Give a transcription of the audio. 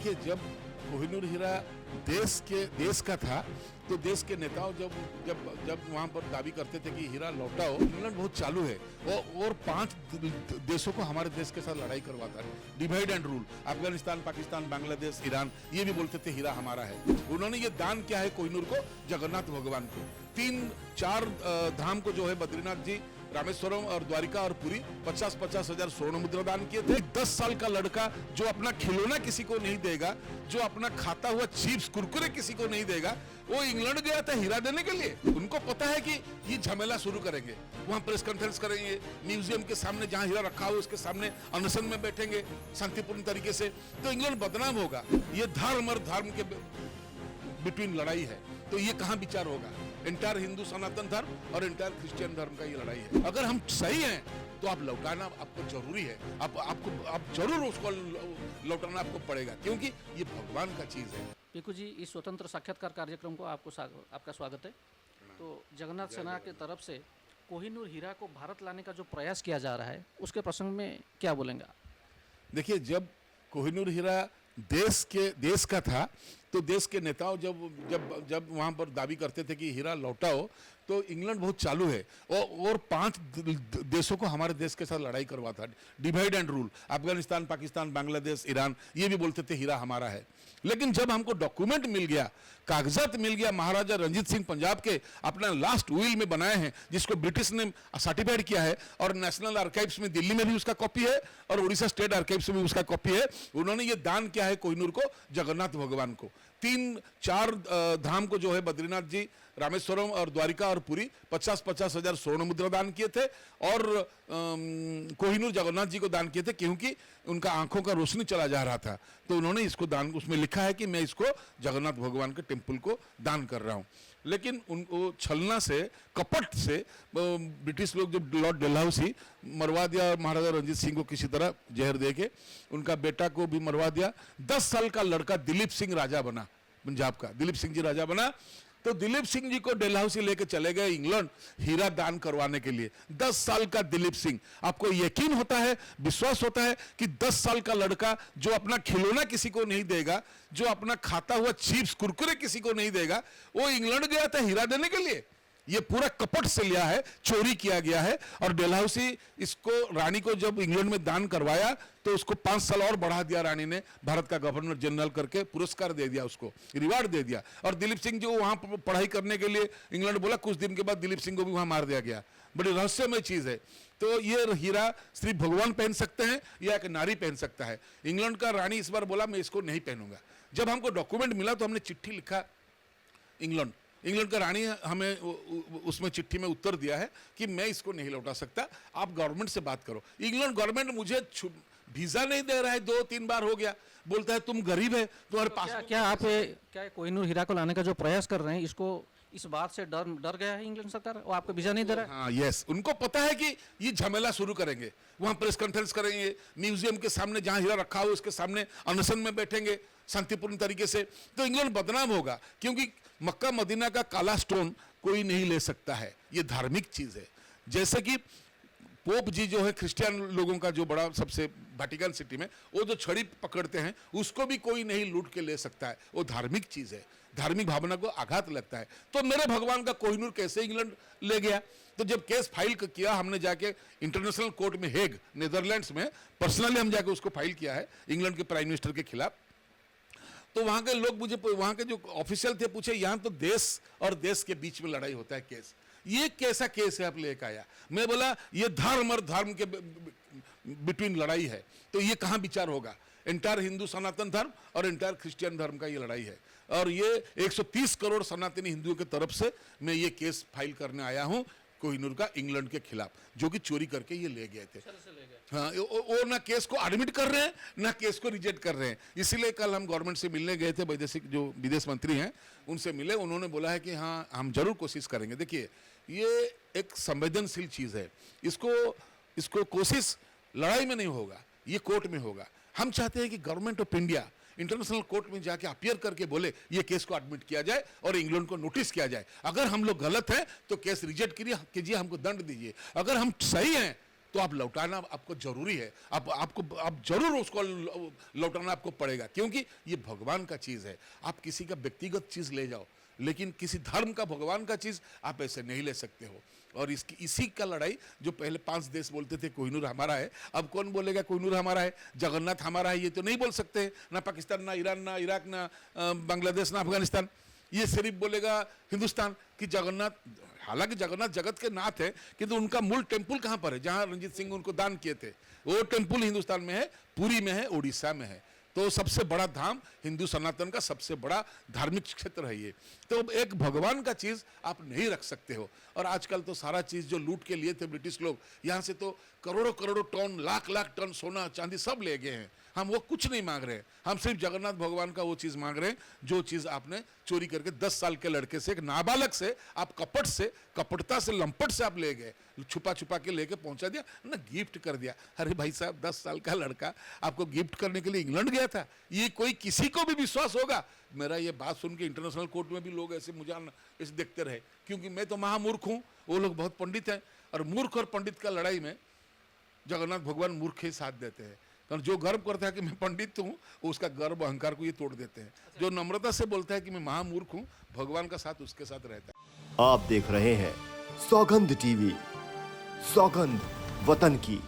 देखिए, जब कोहिनूर हीरा देश का था तो देश के नेताओं जब जब जब वहां पर दावी करते थे कि हीरा लौटाओ, इंग्लैंड बहुत चालू है और 5 देशों को हमारे देश के साथ लड़ाई करवाता है, divide and rule. Afghanistan, Pakistan, Bangladesh, Iran, ये भी बोलते थे हीरा हमारा है। उन्होंने ये दान किया है कोहिनूर को, जगन्नाथ भगवान को। 3-4 धाम को जो है बद्रीनाथ जी, रामेश्वरम और द्वारिका और पुरी 50-50 हजार स्वर्ण मुद्रा दान किए थे। 10 साल का लड़का जो अपना खिलौना किसी को नहीं देगा, जो अपना खाता हुआ चिप्स कुरकुरे किसी को नहीं देगा, वो इंग्लैंड गया था हीरा देने के लिए। उनको पता है कि ये झमेला शुरू करेंगे, वहां प्रेस कॉन्फ्रेंस करेंगे, म्यूजियम के सामने जहां हीरा रखा हुआ उसके सामने अनशन में बैठेंगे शांतिपूर्ण तरीके से, तो इंग्लैंड बदनाम होगा। ये धर्म और धर्म के बिटवीन लड़ाई है, तो ये कहां विचार होगा? इंटायर हिंदू सनातन धर्म और इंटायर क्रिश्चियन धर्म का ये लड़ाई है। अगर हम सही हैं तो आप लौटाना आपको जरूरी है, आप जरूर उसको लौटाना आपको पड़ेगा, क्योंकि ये भगवान का चीज है। पीकू जी, इस स्वतंत्र साक्षात्कार कार्यक्रम को आपका स्वागत है। तो जगन्नाथ सेना की तरफ से कोहिनूर हीरा को भारत लाने का जो प्रयास किया जा रहा है, उसके प्रसंग में क्या बोलेंगे? देखिए, जब कोहिनूर हीरा देश का था तो देश के नेताओं जब वहां पर दावी करते थे कि हीरा लौटाओ, तो इंग्लैंड बहुत चालू है और 5 देशों को हमारे देश के साथ लड़ाई करवाता है, divide and rule. Afghanistan, Pakistan, Bangladesh, Iran, ये भी बोलते थे हीरा हमारा है। लेकिन जब हमको डॉक्यूमेंट मिल गया, कागजात मिल गया, महाराजा रंजीत सिंह पंजाब के अपना लास्ट विल में बनाए हैं, जिसको ब्रिटिश ने सर्टिफाइड किया है, और नेशनल आर्काइव्स में दिल्ली में भी उसका कॉपी है और उड़ीसा स्टेट आर्काइव्स में भी उसका कॉपी है। उन्होंने ये दान किया है कोहिनूर को, जगन्नाथ भगवान को। 3-4 धाम को जो है बद्रीनाथ जी, रामेश्वरम और द्वारिका और पुरी 50-50 हजार स्वर्ण मुद्रा दान किए थे, और कोहिनूर जगन्नाथ जी को दान किए थे, क्योंकि उनका आंखों का रोशनी चला जा रहा था। तो उन्होंने इसको दान, उसमें लिखा है कि मैं इसको जगन्नाथ भगवान के टेम्पल को दान कर रहा हूं। लेकिन उनको छलना से, कपट से ब्रिटिश लोग, जब लॉर्ड डलहौसी मरवा दिया महाराजा रंजीत सिंह को, किसी तरह जहर दे के उनका बेटा को भी मरवा दिया। 10 साल का लड़का दिलीप सिंह राजा बना, पंजाब का दिलीप सिंह जी राजा बना। तो दिलीप सिंह जी को डलहौसी लेके चले गए इंग्लैंड हीरा दान करवाने के लिए। 10 साल का दिलीप सिंह, आपको यकीन होता है, विश्वास होता है कि 10 साल का लड़का जो अपना खिलौना किसी को नहीं देगा, जो अपना खाता हुआ चिप्स कुरकुरे किसी को नहीं देगा, वो इंग्लैंड गया था हीरा देने के लिए? ये पूरा कपट से लिया है, चोरी किया गया है। और डलहौसी इसको, रानी को जब इंग्लैंड में दान करवाया तो उसको 5 साल और बढ़ा दिया रानी ने, भारत का गवर्नर जनरल करके पुरस्कार दे दिया, उसको रिवार्ड दे दिया। और दिलीप सिंह जो वहां पढ़ाई करने के लिए इंग्लैंड बोला, कुछ दिन के बाद दिलीप सिंह को भी वहां मार दिया गया। बड़ी रहस्यमय चीज है। तो ये हीरा सिर्फ भगवान पहन सकते हैं या एक नारी पहन सकता है। इंग्लैंड का रानी इस बार बोला मैं इसको नहीं पहनूंगा। जब हमको डॉक्यूमेंट मिला तो हमने चिट्ठी लिखा इंग्लैंड का रानी हमें उसमें चिट्ठी में उत्तर दिया है कि मैं इसको नहीं लौटा सकता, आप गवर्नमेंट से बात करो। इंग्लैंड गवर्नमेंट मुझे वीजा नहीं दे रहा है, 2-3 बार हो गया, बोलता है तुम गरीब है, तुम्हारे पास क्या आप कोहिनूर हीरा को लाने का जो प्रयास कर रहे हैं, इसको इस बात से डर गया है इंग्लैंड सरकार, वो आपको वीजा नहीं दे रहा है? हाँ, यस, उनको पता है कि ये झमेला शुरू करेंगे, वहां प्रेस कॉन्फ्रेंस करेंगे, म्यूजियम के सामने जहां हीरा रखा हुआ उसके सामने अनशन में बैठेंगे शांतिपूर्ण तरीके से, तो इंग्लैंड बदनाम होगा। क्योंकि मक्का मदीना का काला स्टोन कोई नहीं ले सकता है, ये धार्मिक चीज है। जैसे कि पोप जी जो है क्रिश्चियन लोगों का जो बड़ा सबसे वेटिकन सिटी में, वो जो छड़ी पकड़ते हैं उसको भी कोई नहीं लूट के ले सकता है, वो धार्मिक चीज है, धार्मिक भावना को आघात लगता है। तो मेरे भगवान का कोहिनूर कैसे इंग्लैंड ले गया? तो जब केस फाइल किया हमने जाके इंटरनेशनल कोर्ट में, हेग नीदरलैंड्स में, पर्सनली हम जाके उसको फाइल किया है इंग्लैंड के प्राइम मिनिस्टर के खिलाफ। तो वहां के लोग मुझे, वहां के जो ऑफिशियल थे, पूछे यहां तो देश और देश के बीच में लड़ाई होता है केस, ये कैसा केस है आप लेकर आया? मैं बोला ये धर्म और धर्म के बिटवीन लड़ाई है, तो ये कहां विचार होगा? इंटायर हिंदू सनातन धर्म और इंटायर क्रिश्चियन धर्म का ये लड़ाई है। और ये 130 करोड़ सनातनी हिंदुओं की तरफ से मैं ये केस फाइल करने आया हूं कोहिनूर का इंग्लैंड के खिलाफ, जो कि चोरी करके ये ले गए थे। हाँ, वो ना केस को एडमिट कर रहे हैं ना केस को रिजेक्ट कर रहे हैं। इसीलिए कल हम गवर्नमेंट से मिलने गए थे, वैदेशिक जो विदेश मंत्री हैं उनसे मिले, उन्होंने बोला है कि हाँ हम जरूर कोशिश करेंगे। देखिए, ये एक संवेदनशील चीज है, इसको कोशिश लड़ाई में नहीं होगा, ये कोर्ट में होगा। हम चाहते हैं कि government of India international court में जाके अपियर करके बोले ये केस को एडमिट किया जाए और इंग्लैंड को नोटिस किया जाए। अगर हम लोग गलत हैं तो केस रिजेक्ट कीजिए, हमको दंड दीजिए। अगर हम सही हैं तो आप लौटाना आपको जरूरी है, आप जरूर उसको लौटाना आपको पड़ेगा, क्योंकि ये भगवान का चीज है। आप किसी का व्यक्तिगत चीज ले जाओ, लेकिन किसी धर्म का, भगवान का चीज आप ऐसे नहीं ले सकते हो। और इसी का लड़ाई, जो पहले 5 देश बोलते थे कोहिनूर हमारा है, अब कौन बोलेगा कोहिनूर हमारा है, जगन्नाथ हमारा है, ये तो नहीं बोल सकते। ना पाकिस्तान, ना ईरान, ना इराक, ना बांग्लादेश, ना अफगानिस्तान, ये सिर्फ बोलेगा हिंदुस्तान कि जगन्नाथ। हालांकि जगन्नाथ जगत के नाथ है, किंतु उनका मूल टेम्पल कहाँ पर है, जहाँ रंजीत सिंह उनको दान किए थे, वो टेम्पल हिंदुस्तान में है, पुरी में है, उड़ीसा में है। तो सबसे बड़ा धाम, हिंदू सनातन का सबसे बड़ा धार्मिक क्षेत्र है ये। तो एक भगवान का चीज आप नहीं रख सकते हो। और आजकल तो सारा चीज जो लूट के लिए थे ब्रिटिश लोग, यहाँ से तो करोड़ों करोड़ों टन, लाख लाख टन सोना चांदी सब ले गए हैं। हम वो कुछ नहीं मांग रहे हैं, हम सिर्फ जगन्नाथ भगवान का वो चीज मांग रहे हैं जो चीज आपने चोरी करके 10 साल के लड़के से, एक नाबालक से, आप कपटता से, लंपट से आप ले गए, छुपा छुपा के लेके पहुंचा दिया ना, गिफ्ट कर दिया। अरे भाई साहब, 10 साल का लड़का आपको गिफ्ट करने के लिए इंग्लैंड गया था, ये कोई किसी को भी विश्वास होगा? मेरा ये बात सुन के इंटरनेशनल कोर्ट में भी लोग ऐसे मुझे ऐसे देखते रहे, क्योंकि मैं तो महामूर्ख हूँ, वो लोग बहुत पंडित हैं। और मूर्ख और पंडित का लड़ाई में जगन्नाथ भगवान मूर्ख ही साथ देते हैं। कारण जो गर्व करता है कि मैं पंडित हूँ, उसका गर्व अहंकार को ये तोड़ देते हैं। जो नम्रता से बोलता है कि मैं महामूर्ख हूँ, भगवान का साथ उसके साथ रहता है। आप देख रहे हैं सौगंध टीवी, सौगंध वतन की।